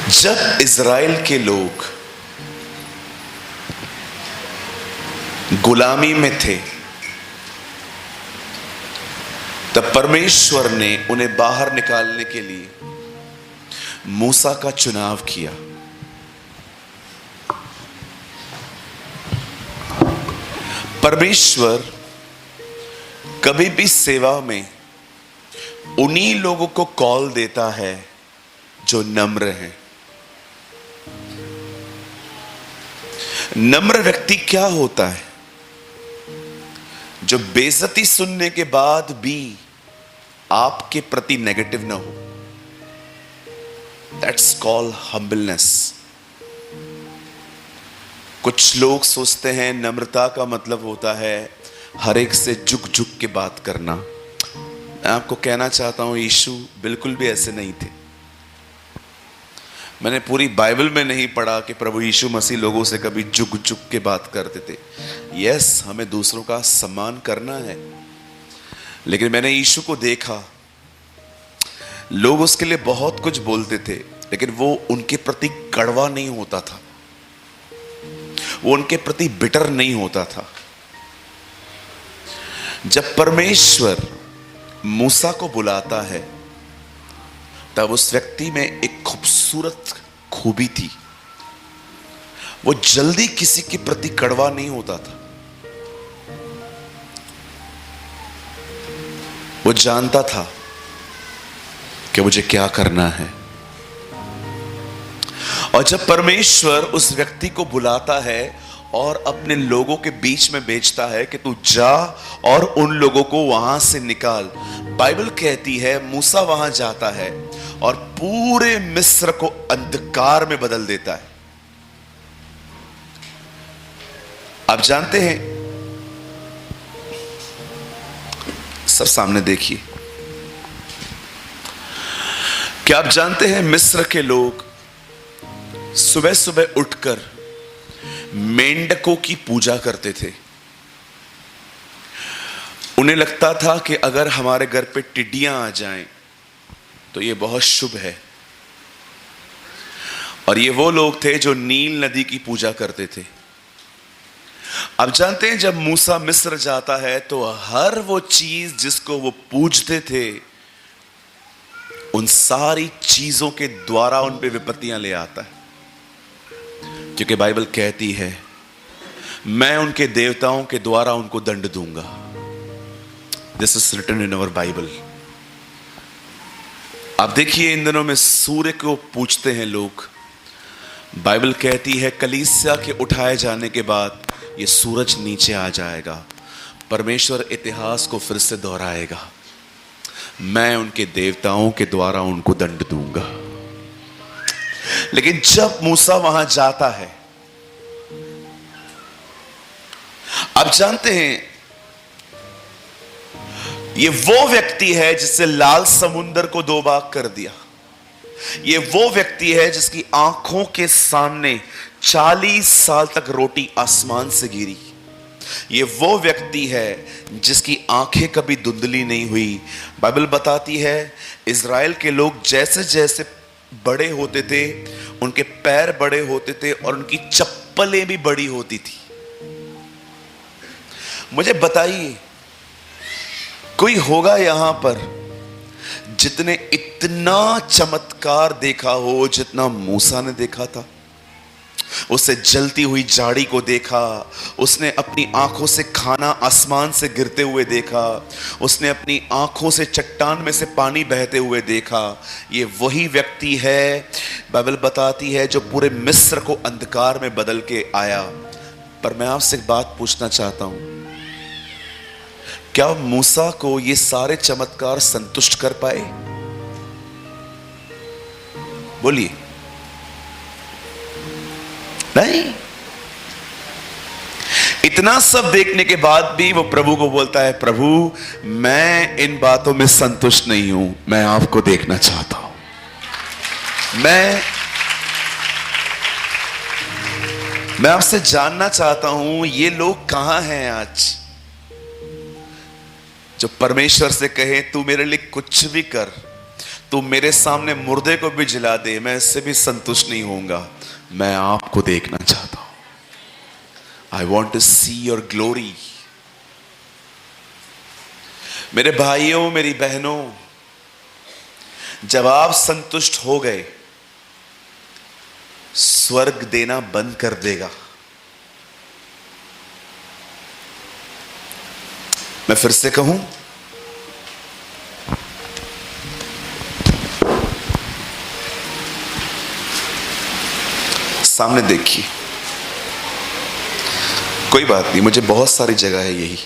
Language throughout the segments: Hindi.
जब इज़राइल के लोग गुलामी में थे, तब परमेश्वर ने उन्हें बाहर निकालने के लिए मूसा का चुनाव किया। परमेश्वर कभी भी सेवा में उन्हीं लोगों को कॉल देता है जो नम्र हैं। नम्र व्यक्ति क्या होता है? जो बेइज्जती सुनने के बाद भी आपके प्रति नेगेटिव ना हो। That's called humbleness. कुछ लोग सोचते हैं नम्रता का मतलब होता है हर एक से झुक झुक के बात करना। मैं आपको कहना चाहता हूं, यीशु बिल्कुल भी ऐसे नहीं थे। मैंने पूरी बाइबल में नहीं पढ़ा कि प्रभु यीशु मसीह लोगों से कभी झुक झुक के बात करते थे। यस, हमें दूसरों का सम्मान करना है, लेकिन मैंने यीशु को देखा, लोग उसके लिए बहुत कुछ बोलते थे, लेकिन वो उनके प्रति कड़वा नहीं होता था, वो उनके प्रति बिटर नहीं होता था। जब परमेश्वर मूसा को बुलाता है, तब उस व्यक्ति में एक खूबसूरत खूबी थी। वो जल्दी किसी के प्रति कड़वा नहीं होता था। वो जानता था कि मुझे क्या करना है। और जब परमेश्वर उस व्यक्ति को बुलाता है और अपने लोगों के बीच में भेजता है कि तू जा और उन लोगों को वहां से निकाल, बाइबल कहती है मूसा वहां जाता है और पूरे मिस्र को अंधकार में बदल देता है। आप जानते हैं, सब सामने देखिए, क्या आप जानते हैं मिस्र के लोग सुबह सुबह उठकर मेंढकों की पूजा करते थे। उन्हें लगता था कि अगर हमारे घर पे टिड्डियां आ जाएं तो ये बहुत शुभ है। और ये वो लोग थे जो नील नदी की पूजा करते थे। अब जानते हैं, जब मूसा मिस्र जाता है तो हर वो चीज जिसको वो पूजते थे, उन सारी चीजों के द्वारा उन पे विपत्तियां ले आता है। क्योंकि बाइबल कहती है मैं उनके देवताओं के द्वारा उनको दंड दूंगा। This is written in our Bible. आप देखिए, इन दिनों में सूर्य को पूजते हैं लोग। बाइबल कहती है कलीसिया के उठाए जाने के बाद ये सूरज नीचे आ जाएगा। परमेश्वर इतिहास को फिर से दोहराएगा, मैं उनके देवताओं के द्वारा उनको दंड दूंगा। लेकिन जब मूसा वहां जाता है, आप जानते हैं, ये वो व्यक्ति है जिससे लाल समुंदर को दो भाग कर दिया। ये वो व्यक्ति है जिसकी आंखों के सामने 40 साल तक रोटी आसमान से गिरी। ये वो व्यक्ति है जिसकी आंखें कभी धुंधली नहीं हुई। बाइबल बताती है इज़राइल के लोग जैसे जैसे बड़े होते थे, उनके पैर बड़े होते थे और उनकी चप्पलें भी बड़ी होती थी। मुझे बताइए, कोई होगा यहां पर जितने इतना चमत्कार देखा हो जितना मूसा ने देखा था? उससे जलती हुई झाड़ी को देखा, उसने अपनी आंखों से खाना आसमान से गिरते हुए देखा, उसने अपनी आंखों से चट्टान में से पानी बहते हुए देखा। ये वही व्यक्ति है, बाइबल बताती है, जो पूरे मिस्र को अंधकार में बदल के आया। पर मैं आपसे एक बात पूछना चाहता हूं, क्या मूसा को ये सारे चमत्कार संतुष्ट कर पाए? बोलिए। नहीं। इतना सब देखने के बाद भी वो प्रभु को बोलता है, प्रभु मैं इन बातों में संतुष्ट नहीं हूं, मैं आपको देखना चाहता हूं। मैं आपसे जानना चाहता हूं, ये लोग कहां हैं आज जो परमेश्वर से कहे तू मेरे लिए कुछ भी कर, तू मेरे सामने मुर्दे को भी जिला दे, मैं इससे भी संतुष्ट नहीं होऊंगा। मैं आपको देखना चाहता हूं। I want to see your glory. मेरे भाइयों, मेरी बहनों, जब आप संतुष्ट हो गए, स्वर्ग देना बंद कर देगा। मैं फिर से कहूं, सामने देखिए, कोई बात नहीं, मुझे बहुत सारी जगह है यही।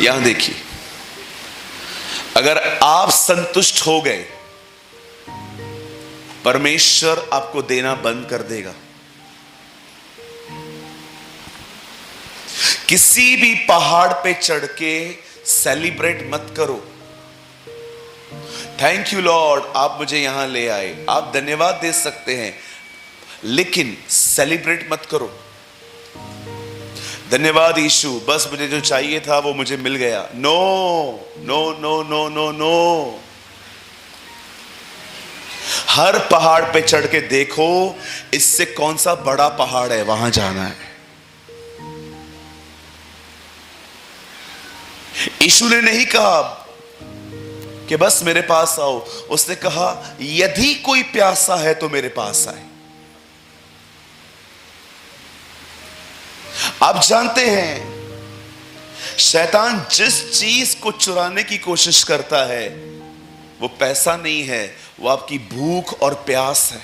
यहां देखिए, अगर आप संतुष्ट हो गए, परमेश्वर आपको देना बंद कर देगा। किसी भी पहाड़ पे चढ़ के सेलिब्रेट मत करो। थैंक यू लॉर्ड, आप मुझे यहां ले आए, आप धन्यवाद दे सकते हैं, लेकिन सेलिब्रेट मत करो। धन्यवाद यीशु, बस मुझे जो चाहिए था वो मुझे मिल गया। No no no no no no. हर पहाड़ पे चढ़ के देखो, इससे कौन सा बड़ा पहाड़ है, वहां जाना है। यीशु ने नहीं कहा कि बस मेरे पास आओ, उसने कहा यदि कोई प्यासा है तो मेरे पास आए। आप जानते हैं, शैतान जिस चीज को चुराने की कोशिश करता है, वो पैसा नहीं है, वो आपकी भूख और प्यास है,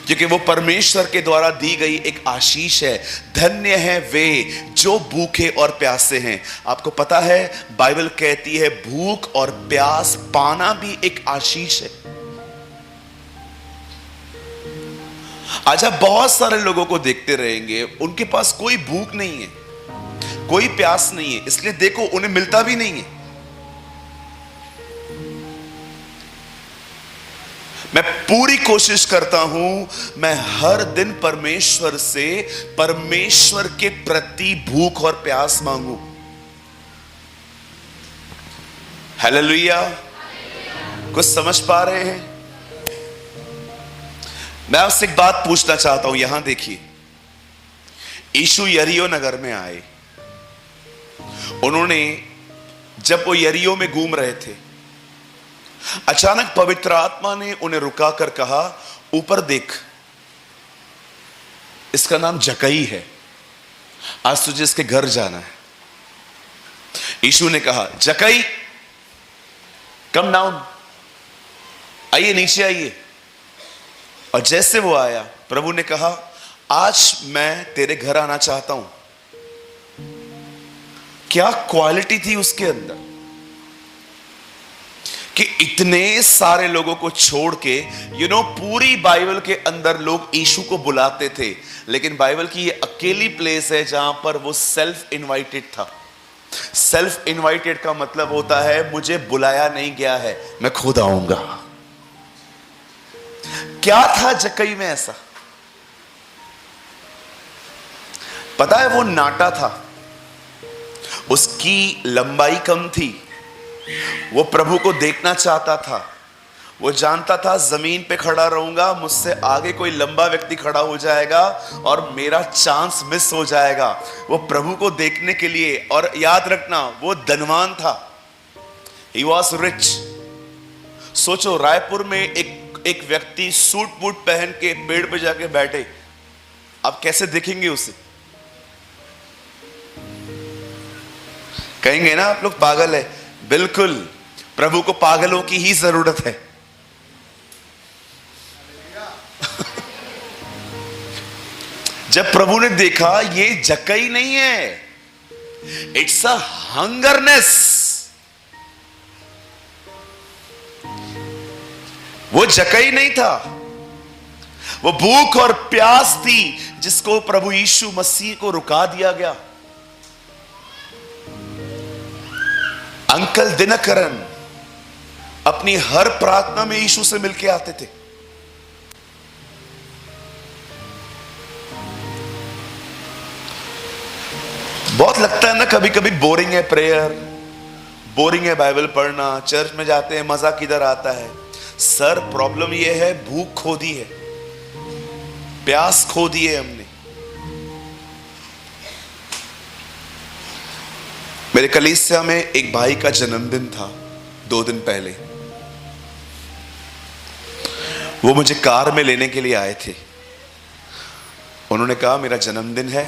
क्योंकि वो परमेश्वर के द्वारा दी गई एक आशीष है। धन्य है वे जो भूखे और प्यासे हैं। आपको पता है, बाइबल कहती है भूख और प्यास पाना भी एक आशीष है। आज आप बहुत सारे लोगों को देखते रहेंगे, उनके पास कोई भूख नहीं है, कोई प्यास नहीं है, इसलिए देखो उन्हें मिलता भी नहीं है। मैं पूरी कोशिश करता हूं, मैं हर दिन परमेश्वर से परमेश्वर के प्रति भूख और प्यास मांगू। हालेलुया। कुछ समझ पा रहे हैं? मैं आपसे एक बात पूछना चाहता हूं। यहां देखिए, यीशु यरीहो नगर में आए। उन्होंने, जब वो यरीहो में घूम रहे थे, अचानक पवित्र आत्मा ने उन्हें रुकाकर कहा, ऊपर देख, इसका नाम जक्कई है, आज तुझे इसके घर जाना है। यीशु ने कहा, जक्कई कम डाउन, आइए नीचे आइए। और जैसे वो आया, प्रभु ने कहा, आज मैं तेरे घर आना चाहता हूं। क्या क्वालिटी थी उसके अंदर कि इतने सारे लोगों को छोड़ के, पूरी बाइबल के अंदर लोग यीशु को बुलाते थे, लेकिन बाइबल की ये अकेली प्लेस है जहां पर वो सेल्फ इनवाइटेड था। सेल्फ इनवाइटेड का मतलब होता है, मुझे बुलाया नहीं गया है, मैं खुद आऊंगा। क्या था जक्कई में ऐसा? पता है, वो नाटा था, उसकी लंबाई कम थी, वो प्रभु को देखना चाहता था। वो जानता था, जमीन पे खड़ा रहूंगा, मुझसे आगे कोई लंबा व्यक्ति खड़ा हो जाएगा और मेरा चांस मिस हो जाएगा। वो प्रभु को देखने के लिए, और याद रखना, वो धनवान था, ही वॉज रिच। सोचो, रायपुर में एक व्यक्ति सूट बूट पहन के पेड़ पे जाके बैठे, आप कैसे देखेंगे उसे? कहेंगे ना आप लोग पागल है। बिल्कुल, प्रभु को पागलों की ही जरूरत है। जब प्रभु ने देखा ये जक्कई नहीं है, इट्स अ हंगरनेस, वो जक्कई नहीं था, वो भूख और प्यास थी जिसको प्रभु यीशु मसीह को रुका दिया गया। अंकल दिनकरन अपनी हर प्रार्थना में यीशु से मिलके आते थे। बहुत लगता है ना कभी कभी बोरिंग है प्रेयर, बोरिंग है बाइबल पढ़ना, चर्च में जाते हैं मजा किधर आता है। सर प्रॉब्लम यह है, भूख खो दी है, प्यास खो दी है हमने। मेरे कलीसिया में एक भाई का जन्मदिन था 2 दिन पहले। वो मुझे कार में लेने के लिए आए थे। उन्होंने कहा मेरा जन्मदिन है,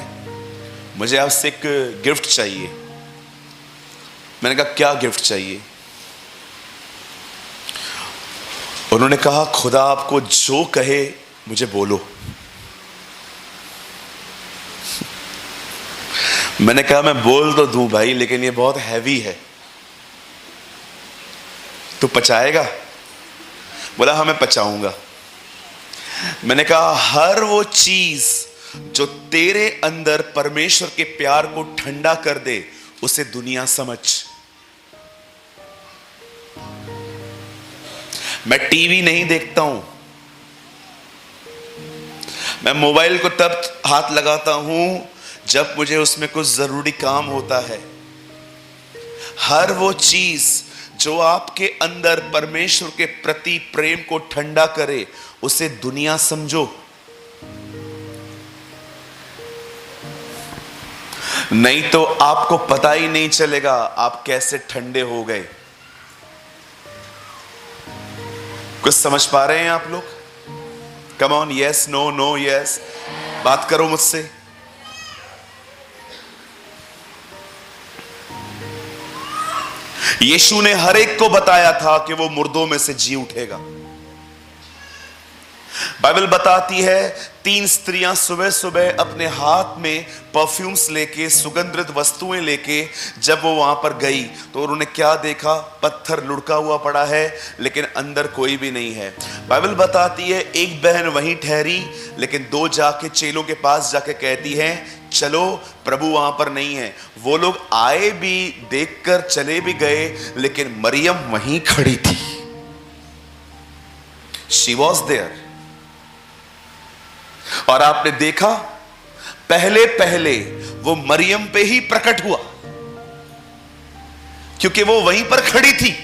मुझे आपसे एक गिफ्ट चाहिए। मैंने कहा क्या गिफ्ट चाहिए? उन्होंने कहा खुदा आपको जो कहे मुझे बोलो। मैंने कहा मैं बोल तो दूं भाई, लेकिन ये बहुत हैवी है, तो पचाएगा? बोला हाँ मैं पचाऊंगा। मैंने कहा हर वो चीज जो तेरे अंदर परमेश्वर के प्यार को ठंडा कर दे, उसे दुनिया समझ। मैं टीवी नहीं देखता हूं, मैं मोबाइल को तब हाथ लगाता हूं जब मुझे उसमें कुछ जरूरी काम होता है। हर वो चीज जो आपके अंदर परमेश्वर के प्रति प्रेम को ठंडा करे, उसे दुनिया समझो। नहीं तो आपको पता ही नहीं चलेगा आप कैसे ठंडे हो गए। कुछ समझ पा रहे हैं आप लोग? Come on, yes no no yes, बात करो मुझसे। यीशु ने हर एक को बताया था कि वो मुर्दों में से जी उठेगा। बाइबल बताती है 3 स्त्रियां सुबह सुबह अपने हाथ में परफ्यूम्स लेके, सुगंधित वस्तुएं लेके जब वो वहां पर गई तो उन्होंने क्या देखा? पत्थर लुढ़का हुआ पड़ा है, लेकिन अंदर कोई भी नहीं है। बाइबल बताती है एक बहन वहीं ठहरी, लेकिन 2 जाके चेलों के पास जाके कहती है चलो प्रभु वहां पर नहीं है। वो लोग आए भी, देखकर चले भी गए, लेकिन मरियम वहीं खड़ी थी। She was there. और आपने देखा पहले पहले वो मरियम पे ही प्रकट हुआ, क्योंकि वो वहीं पर खड़ी थी।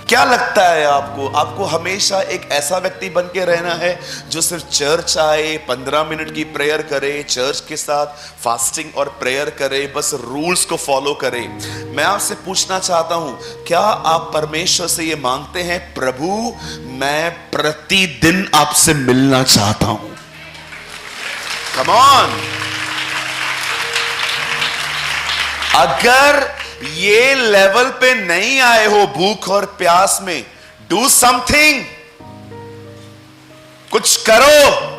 क्या लगता है आपको? आपको हमेशा एक ऐसा व्यक्ति बन के रहना है जो सिर्फ चर्च आए, 15 मिनट की प्रेयर करे, चर्च के साथ फास्टिंग और प्रेयर करे, बस रूल्स को फॉलो करे? मैं आपसे पूछना चाहता हूं, क्या आप परमेश्वर से ये मांगते हैं, प्रभु मैं प्रतिदिन आपसे मिलना चाहता हूं? Come on. अगर ये लेवल पे नहीं आए हो भूख और प्यास में, डू समथिंग, कुछ करो।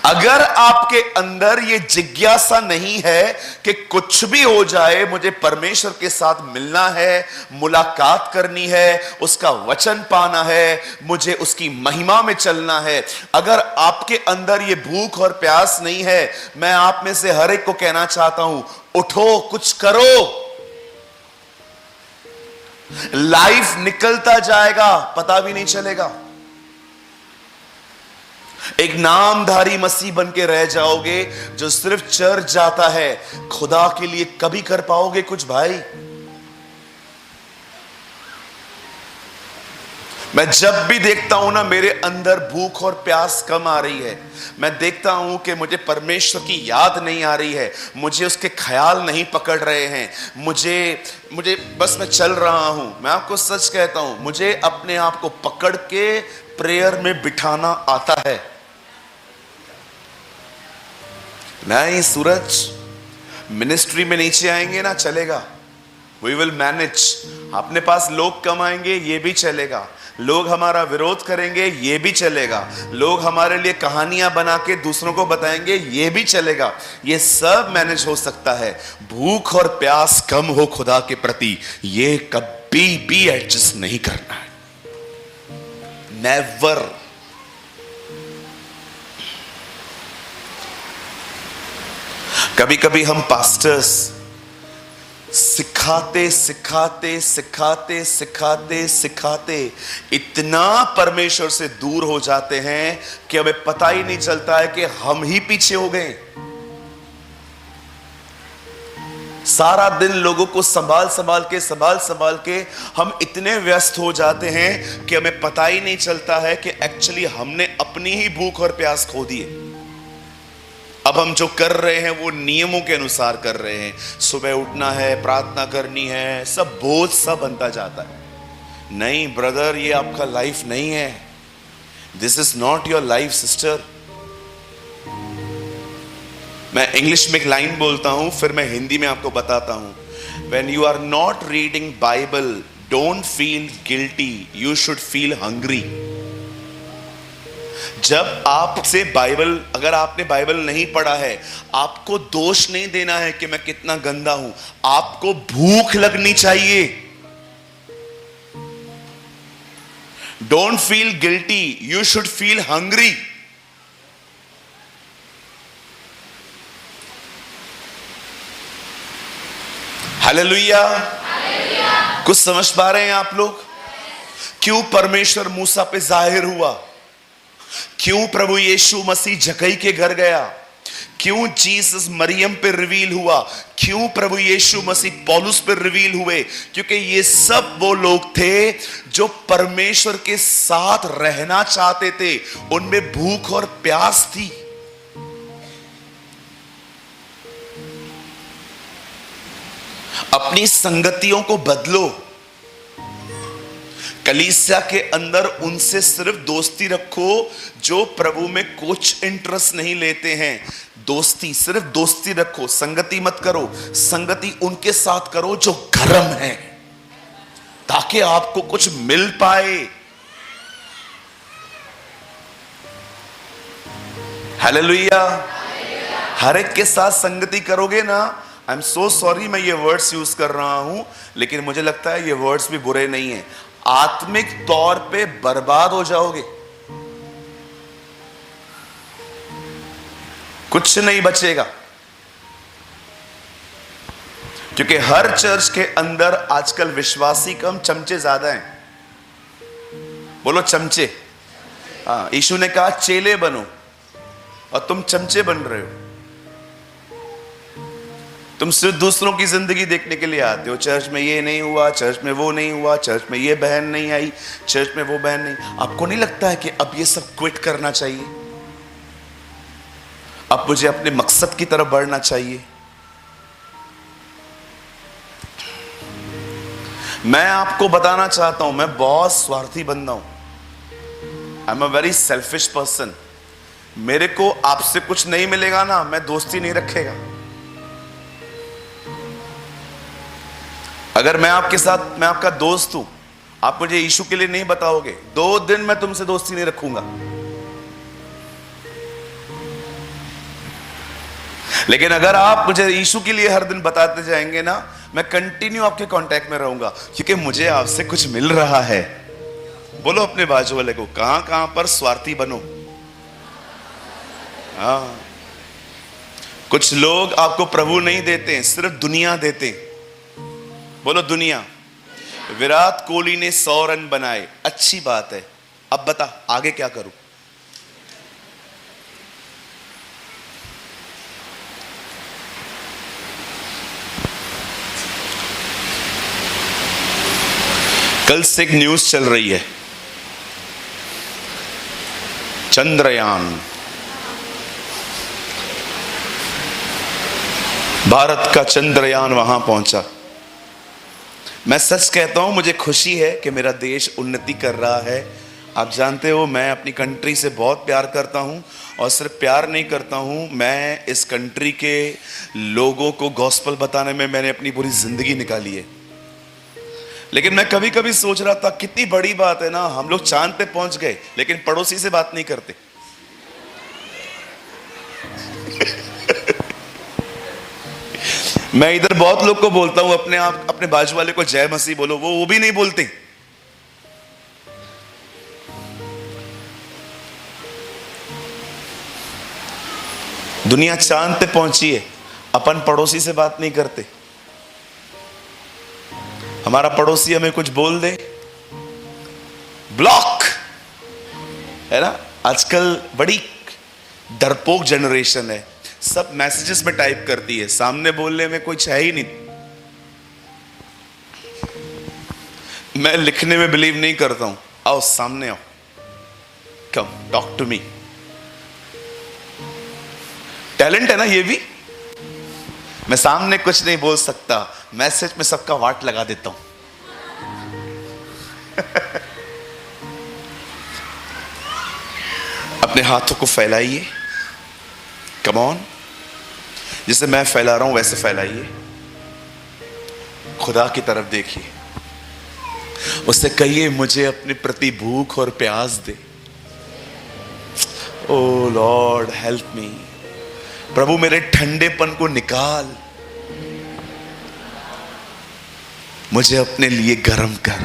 अगर आपके अंदर ये जिज्ञासा नहीं है कि कुछ भी हो जाए मुझे परमेश्वर के साथ मिलना है, मुलाकात करनी है, उसका वचन पाना है, मुझे उसकी महिमा में चलना है, अगर आपके अंदर ये भूख और प्यास नहीं है, मैं आप में से हर एक को कहना चाहता हूं, उठो, कुछ करो। लाइफ निकलता जाएगा, पता भी नहीं चलेगा। एक नामधारी मसीह बन के रह जाओगे जो सिर्फ चर्च जाता है। खुदा के लिए कभी कर पाओगे कुछ भाई? मैं जब भी देखता हूं ना, मेरे अंदर भूख और प्यास कम आ रही है। मैं देखता हूं कि मुझे परमेश्वर की याद नहीं आ रही है, मुझे उसके ख्याल नहीं पकड़ रहे हैं, मुझे बस मैं चल रहा हूं। मैं आपको सच कहता हूं, मुझे अपने आप को पकड़ के प्रेयर में बिठाना आता है। नहीं सूरज, मिनिस्ट्री में नीचे आएंगे ना, चलेगा, वी विल मैनेज। अपने पास लोग कम आएंगे, ये भी चलेगा। लोग हमारा विरोध करेंगे, ये भी चलेगा। लोग हमारे लिए कहानियां बना के दूसरों को बताएंगे, ये भी चलेगा। ये सब मैनेज हो सकता है। भूख और प्यास कम हो खुदा के प्रति, ये कभी भी एडजस्ट नहीं करना है, नेवर। कभी कभी हम पास्टर्स सिखाते सिखाते सिखाते सिखाते सिखाते इतना परमेश्वर से दूर हो जाते हैं कि हमें पता ही नहीं चलता है कि हम ही पीछे हो गए। सारा दिन लोगों को संभाल संभाल के हम इतने व्यस्त हो जाते हैं कि हमें पता ही नहीं चलता है कि एक्चुअली हमने अपनी ही भूख और प्यास खो दी है। अब हम जो कर रहे हैं वो नियमों के अनुसार कर रहे हैं। सुबह उठना है, प्रार्थना करनी है, सब बोझ सब बनता जाता है। नहीं ब्रदर, ये आपका लाइफ नहीं है। This is not your life sister. मैं इंग्लिश में एक लाइन बोलता हूं, फिर मैं हिंदी में आपको बताता हूं। When you are not reading Bible, don't feel guilty. You should feel hungry. जब आपसे बाइबल, अगर आपने बाइबल नहीं पढ़ा है, आपको दोष नहीं देना है कि मैं कितना गंदा हूं। आपको भूख लगनी चाहिए। Don't feel guilty. You should feel hungry. Hallelujah. कुछ समझ पा रहे हैं आप लोग? क्यों परमेश्वर मूसा पे जाहिर हुआ? क्यों प्रभु यीशु मसीह जक्कई के घर गया? क्यों जीसस मरियम पे रिवील हुआ? क्यों प्रभु यीशु मसीह पौलुस पे रिवील हुए? क्योंकि ये सब वो लोग थे जो परमेश्वर के साथ रहना चाहते थे। उनमें भूख और प्यास थी। अपनी संगतियों को बदलो। कलीसिया के अंदर उनसे सिर्फ दोस्ती रखो जो प्रभु में कुछ इंटरेस्ट नहीं लेते हैं। दोस्ती, सिर्फ दोस्ती रखो, संगति मत करो। संगति उनके साथ करो जो गर्म है, ताकि आपको कुछ मिल पाए। हालेलुया। हर एक के साथ संगति करोगे ना, आई एम सो सॉरी मैं ये वर्ड्स यूज कर रहा हूं, लेकिन मुझे लगता है ये वर्ड्स भी बुरे नहीं है। आत्मिक तौर पे बर्बाद हो जाओगे, कुछ नहीं बचेगा। क्योंकि हर चर्च के अंदर आजकल विश्वासी कम, चमचे ज्यादा हैं। बोलो चमचे। हाँ, यीशु ने कहा चेले बनो, और तुम चमचे बन रहे हो। तुम सिर्फ दूसरों की जिंदगी देखने के लिए आते हो। चर्च में ये नहीं हुआ, चर्च में वो नहीं हुआ, चर्च में ये बहन नहीं आई, चर्च में वो बहन नहीं। आपको नहीं लगता है कि अब ये सब क्विट करना चाहिए? अब मुझे अपने मकसद की तरफ बढ़ना चाहिए। मैं आपको बताना चाहता हूं, मैं बहुत स्वार्थी बंदा हूं। I am a very selfish person. मेरे को आपसे कुछ नहीं मिलेगा ना, मैं दोस्ती नहीं रखेगा। अगर मैं आपके साथ, मैं आपका दोस्त हूं, आप मुझे यीशु के लिए नहीं बताओगे, 2 दिन मैं तुमसे दोस्ती नहीं रखूंगा। लेकिन अगर आप मुझे यीशु के लिए हर दिन बताते जाएंगे ना, मैं कंटिन्यू आपके कांटेक्ट में रहूंगा, क्योंकि मुझे आपसे कुछ मिल रहा है। बोलो अपने बाजू वाले को, कहां कहां पर स्वार्थी बनो। हाँ, कुछ लोग आपको प्रभु नहीं देते, सिर्फ दुनिया देते। बोलो दुनिया। विराट कोहली ने 100 रन बनाए, अच्छी बात है। अब बता आगे क्या करूं? कल से एक न्यूज चल रही है, चंद्रयान, भारत का चंद्रयान वहां पहुंचा। मैं सच कहता हूं, मुझे खुशी है कि मेरा देश उन्नति कर रहा है। आप जानते हो मैं अपनी कंट्री से बहुत प्यार करता हूं, और सिर्फ प्यार नहीं करता हूं, मैं इस कंट्री के लोगों को गॉस्पेल बताने में मैंने अपनी पूरी जिंदगी निकाली है। लेकिन मैं कभी कभी सोच रहा था, कितनी बड़ी बात है ना, हम लोग चांद पे पहुंच गए, लेकिन पड़ोसी से बात नहीं करते। मैं इधर बहुत लोग को बोलता हूं, अपने बाजू वाले को जय मसीह बोलो, वो भी नहीं बोलते। दुनिया चांद पे पहुंची है, अपन पड़ोसी से बात नहीं करते। हमारा पड़ोसी हमें कुछ बोल दे, ब्लॉक, है ना। आजकल बड़ी डरपोक जनरेशन है, सब मैसेजेस में टाइप करती है, सामने बोलने में कोई है ही नहीं। मैं लिखने में बिलीव नहीं करता हूं। आओ सामने आओ, come talk to me. Talent है ना ये भी। मैं सामने कुछ नहीं बोल सकता, मैसेज में सबका वाट लगा देता हूं। अपने हाथों को फैलाइए, कम ऑन। जैसे मैं फैला रहा हूं वैसे फैलाइए। खुदा की तरफ देखिए, उससे कहिए मुझे अपने प्रति भूख और प्यास दे। ओ लॉर्ड हेल्प मी। प्रभु मेरे ठंडेपन को निकाल, मुझे अपने लिए गर्म कर,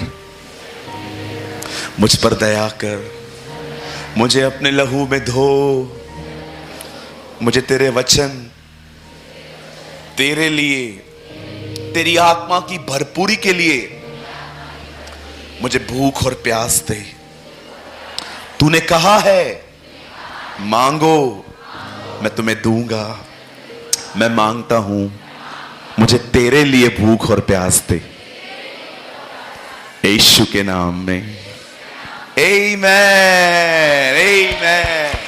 मुझ पर दया कर, मुझे अपने लहू में धो। मुझे तेरे वचन, तेरे लिए, तेरी आत्मा की भरपूरी के लिए मुझे भूख और प्यास दे। तूने कहा है मांगो मैं तुम्हें दूंगा। मैं मांगता हूं, मुझे तेरे लिए भूख और प्यास दे, यीशु के नाम में। आमीन, आमीन।